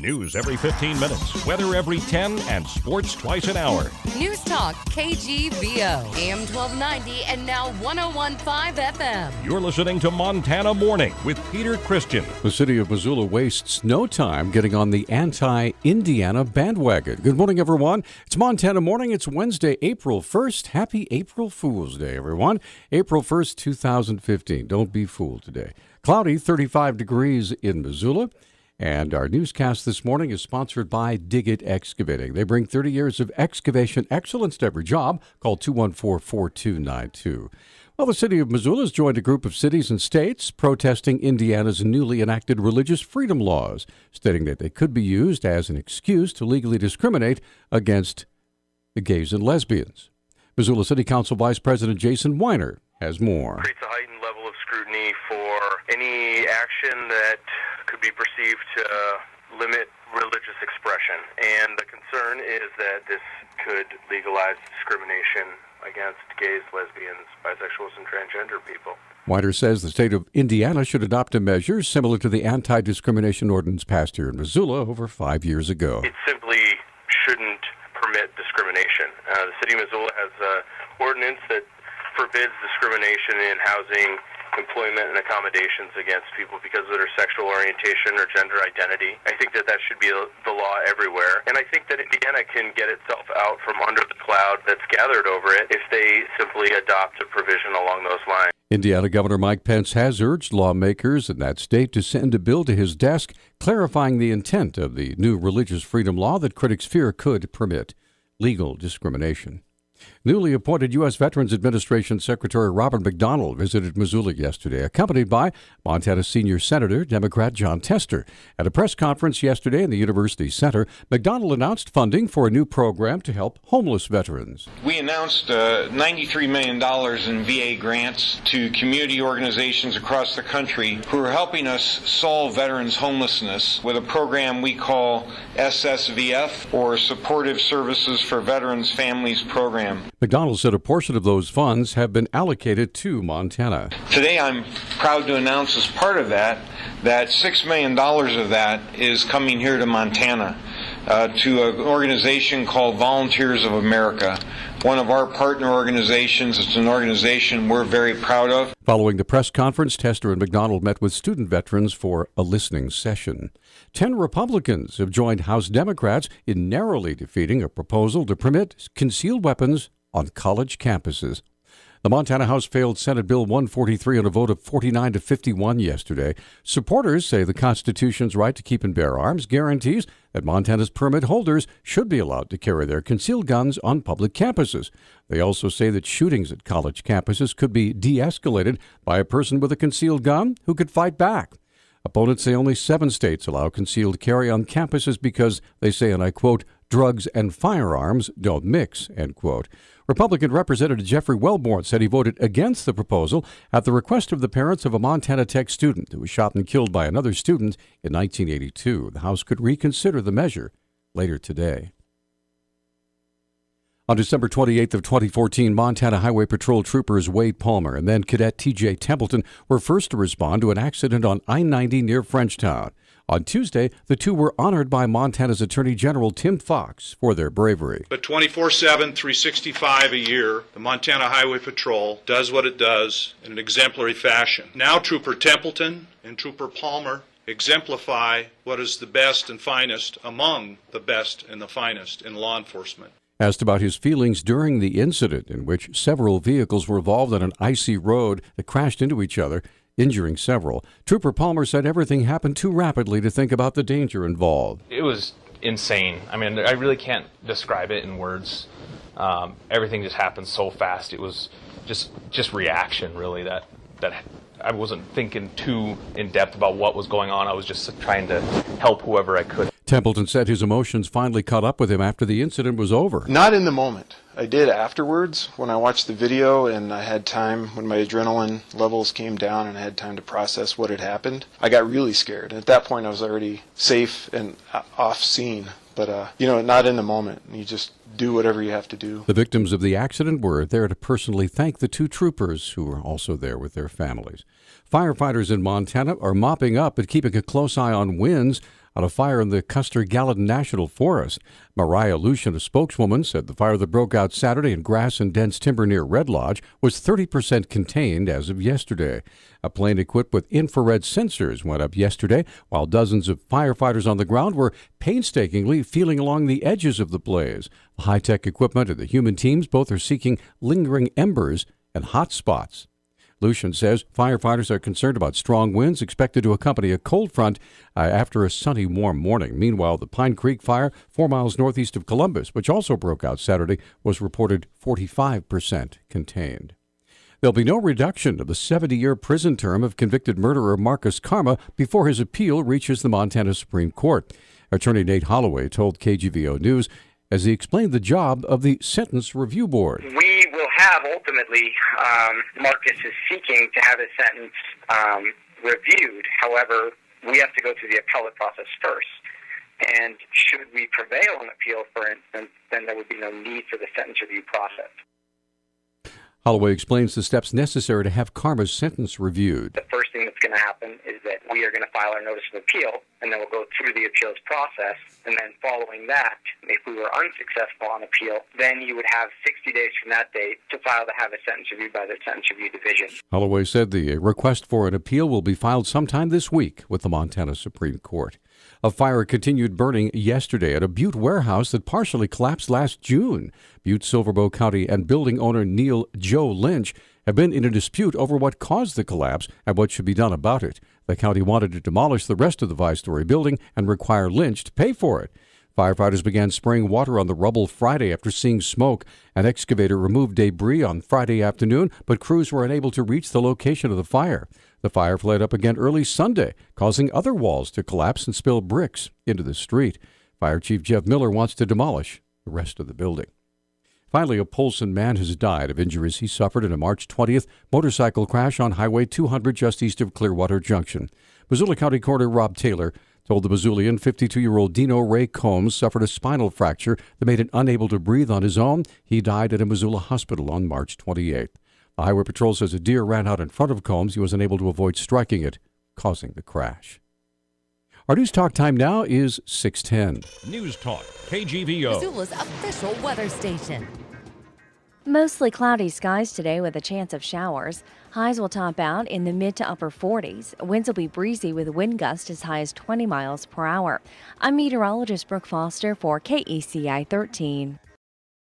News every 15 minutes, weather every 10, and sports twice an hour. Newstalk KGVO, AM 1290 and now 101.5 FM. You're listening to Montana Morning with Peter Christian. The city of Missoula wastes no time getting on the anti-Indiana bandwagon. Good morning, everyone. It's Montana Morning. It's Wednesday, April 1st. Happy April Fool's Day, everyone. April 1st, 2015. Don't be fooled today. Cloudy, 35 degrees in Missoula. And our newscast this morning is sponsored by Dig It Excavating. They bring 30 years of excavation excellence to every job. Call 214-4292. Well, the city of Missoula has joined a group of cities and states protesting Indiana's newly enacted religious freedom laws, stating that they could be used as an excuse to legally discriminate against the gays and lesbians. Missoula City Council Vice President Jason Weiner has more. Creates a heightened level of scrutiny for any action that could be perceived to limit religious expression. And the concern is that this could legalize discrimination against gays, lesbians, bisexuals, and transgender people. Weiner says the state of Indiana should adopt a measure similar to the anti-discrimination ordinance passed here in Missoula over 5 years ago. It simply shouldn't permit discrimination. The city of Missoula has an ordinance that forbids discrimination in housing, employment, and accommodations against people because of their sexual orientation or gender identity. I think that should be the law everywhere. And I think that Indiana can get itself out from under the cloud that's gathered over it if they simply adopt a provision along those lines. Indiana Governor Mike Pence has urged lawmakers in that state to send a bill to his desk clarifying the intent of the new religious freedom law that critics fear could permit legal discrimination. Newly appointed U.S. Veterans Administration Secretary Robert McDonald visited Missoula yesterday, accompanied by Montana Senior Senator, Democrat John Tester. At a press conference yesterday in the University Center, McDonald announced funding for a new program to help homeless veterans. We announced $93 million in VA grants to community organizations across the country who are helping us solve veterans' homelessness with a program we call SSVF, or Supportive Services for Veterans Families Program. McDonald said a portion of those funds have been allocated to Montana. Today I'm proud to announce as part of that $6 million of that is coming here to Montana to an organization called Volunteers of America, one of our partner organizations. It's an organization we're very proud of. Following the press conference, Tester and McDonald met with student veterans for a listening session. 10 Republicans have joined House Democrats in narrowly defeating a proposal to permit concealed weapons on college campuses. The Montana House failed Senate Bill 143 on a vote of 49 to 51 yesterday. Supporters say the Constitution's right to keep and bear arms guarantees that Montana's permit holders should be allowed to carry their concealed guns on public campuses. They also say that shootings at college campuses could be de-escalated by a person with a concealed gun who could fight back. Opponents say only 7 states allow concealed carry on campuses because they say, and I quote, drugs and firearms don't mix, end quote. Republican Representative Jeffrey Wellborn said he voted against the proposal at the request of the parents of a Montana Tech student who was shot and killed by another student in 1982. The House could reconsider the measure later today. On December 28th of 2014, Montana Highway Patrol troopers Wade Palmer and then Cadet T.J. Templeton were first to respond to an accident on I-90 near Frenchtown. On Tuesday, the two were honored by Montana's Attorney General Tim Fox for their bravery. But 24/7, 365 a year, the Montana Highway Patrol does what it does in an exemplary fashion. Now Trooper Templeton and Trooper Palmer exemplify what is the best and finest among the best and the finest in law enforcement. Asked about his feelings during the incident in which several vehicles were involved on an icy road that crashed into each other, injuring several, Trooper Palmer said everything happened too rapidly to think about the danger involved. It was insane. I mean, I really can't describe it in words. Everything just happened so fast. It was just reaction, really, that I wasn't thinking too in depth about what was going on. I was just trying to help whoever I could. Templeton said his emotions finally caught up with him after the incident was over. Not in the moment. I did afterwards when I watched the video and I had time, when my adrenaline levels came down and I had time to process what had happened. I got really scared. And at that point I was already safe and off scene. But, not in the moment. You just do whatever you have to do. The victims of the accident were there to personally thank the two troopers who were also there with their families. Firefighters in Montana are mopping up and keeping a close eye on winds. on a fire in the Custer-Gallatin National Forest. Mariah Lucian, a spokeswoman, said the fire that broke out Saturday in grass and dense timber near Red Lodge was 30% contained as of yesterday. A plane equipped with infrared sensors went up yesterday, while dozens of firefighters on the ground were painstakingly feeling along the edges of the blaze. The high-tech equipment and the human teams both are seeking lingering embers and hot spots. Lucian says firefighters are concerned about strong winds expected to accompany a cold front after a sunny, warm morning. Meanwhile, the Pine Creek fire, 4 miles northeast of Columbus, which also broke out Saturday, was reported 45% contained. There'll be no reduction of the 70-year prison term of convicted murderer Marcus Karma before his appeal reaches the Montana Supreme Court. Attorney Nate Holloway told KGVO News as he explained the job of the Sentence Review Board. We will have ultimately, Marcus is seeking to have his sentence reviewed. However, we have to go through the appellate process first. And should we prevail on appeal, for instance, then there would be no need for the sentence review process. Holloway explains the steps necessary to have Karma's sentence reviewed. The first thing that's going to happen is that we are going to file our notice of appeal, and then we'll go through the appeals process. And then following that, if we were unsuccessful on appeal, then you would have 60 days from that date to file to have a sentence reviewed by the Sentence Review Division. Holloway said the request for an appeal will be filed sometime this week with the Montana Supreme Court. A fire continued burning yesterday at a Butte warehouse that partially collapsed last June. Butte, Silverbow County, and building owner Neil Joe Lynch have been in a dispute over what caused the collapse and what should be done about it. The county wanted to demolish the rest of the five-story building and require Lynch to pay for it. Firefighters began spraying water on the rubble Friday after seeing smoke. An excavator removed debris on Friday afternoon, but crews were unable to reach the location of the fire. The fire flared up again early Sunday, causing other walls to collapse and spill bricks into the street. Fire Chief Jeff Miller wants to demolish the rest of the building. Finally, a Polson man has died of injuries he suffered in a March 20th motorcycle crash on Highway 200 just east of Clearwater Junction. Missoula County Coroner Rob Taylor told the Missoulian 52-year-old Dino Ray Combs suffered a spinal fracture that made him unable to breathe on his own. He died at a Missoula hospital on March 28th. The Highway Patrol says a deer ran out in front of Combs. He was unable to avoid striking it, causing the crash. Our news talk time now is 6:10. News Talk, KGVO. Missoula's official weather station. Mostly cloudy skies today with a chance of showers. Highs will top out in the mid to upper 40s. Winds will be breezy with wind gusts as high as 20 miles per hour. I'm meteorologist Brooke Foster for KECI 13.